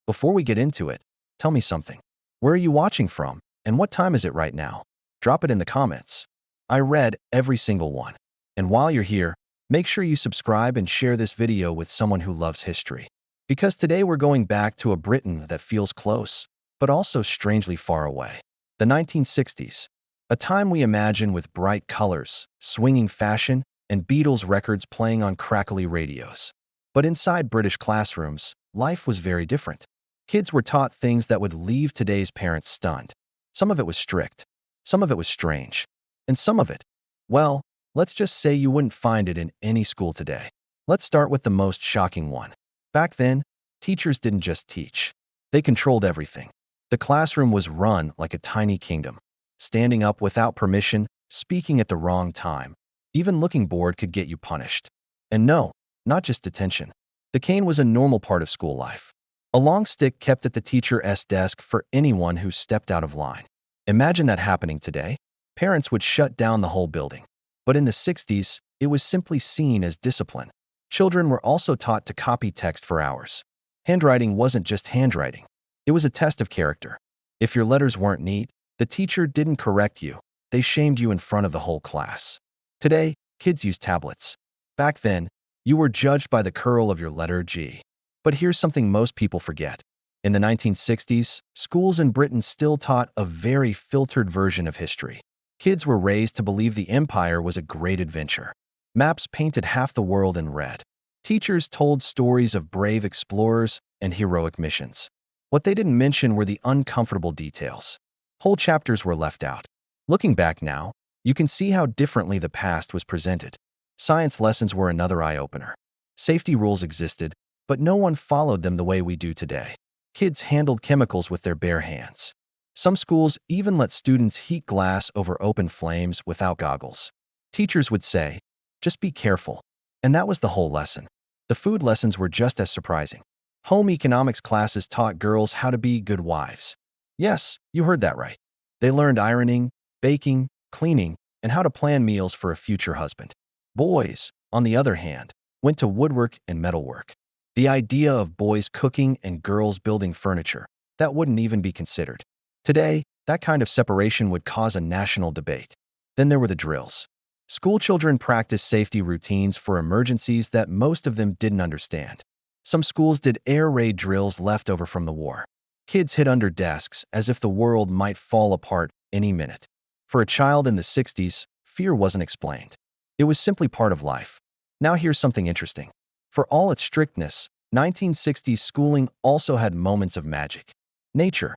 Before we get into it, tell me something. Where are you watching from, and what time is it right now? Drop it in the comments. I read every single one. And while you're here, make sure you subscribe and share this video with someone who loves history. Because today we're going back to a Britain that feels close, but also strangely far away. The 1960s, a time we imagine with bright colors, swinging fashion, and Beatles records playing on crackly radios. But inside British classrooms, life was very different. Kids were taught things that would leave today's parents stunned. Some of it was strict, some of it was strange, and some of it, well, let's just say you wouldn't find it in any school today. Let's start with the most shocking one. Back then, teachers didn't just teach. They controlled everything. The classroom was run like a tiny kingdom. Standing up without permission, speaking at the wrong time, even looking bored could get you punished. And no, not just detention. The cane was a normal part of school life. A long stick kept at the teacher's desk for anyone who stepped out of line. Imagine that happening today. Parents would shut down the whole building. But in the 60s, it was simply seen as discipline. Children were also taught to copy text for hours. Handwriting wasn't just handwriting. It was a test of character. If your letters weren't neat, the teacher didn't correct you. They shamed you in front of the whole class. Today, kids use tablets. Back then, you were judged by the curl of your letter G. But here's something most people forget. In the 1960s, schools in Britain still taught a very filtered version of history. Kids were raised to believe the empire was a great adventure. Maps painted half the world in red. Teachers told stories of brave explorers and heroic missions. What they didn't mention were the uncomfortable details. Whole chapters were left out. Looking back now, you can see how differently the past was presented. Science lessons were another eye-opener. Safety rules existed, but no one followed them the way we do today. Kids handled chemicals with their bare hands. Some schools even let students heat glass over open flames without goggles. Teachers would say, "Just be careful." And that was the whole lesson. The food lessons were just as surprising. Home economics classes taught girls how to be good wives. Yes, you heard that right. They learned ironing, baking, cleaning, and how to plan meals for a future husband. Boys, on the other hand, went to woodwork and metalwork. The idea of boys cooking and girls building furniture, that wouldn't even be considered. Today, that kind of separation would cause a national debate. Then there were the drills. School children practiced safety routines for emergencies that most of them didn't understand. Some schools did air raid drills left over from the war. Kids hid under desks as if the world might fall apart any minute. For a child in the 60s, fear wasn't explained. It was simply part of life. Now here's something interesting. For all its strictness, 1960s schooling also had moments of magic. Nature.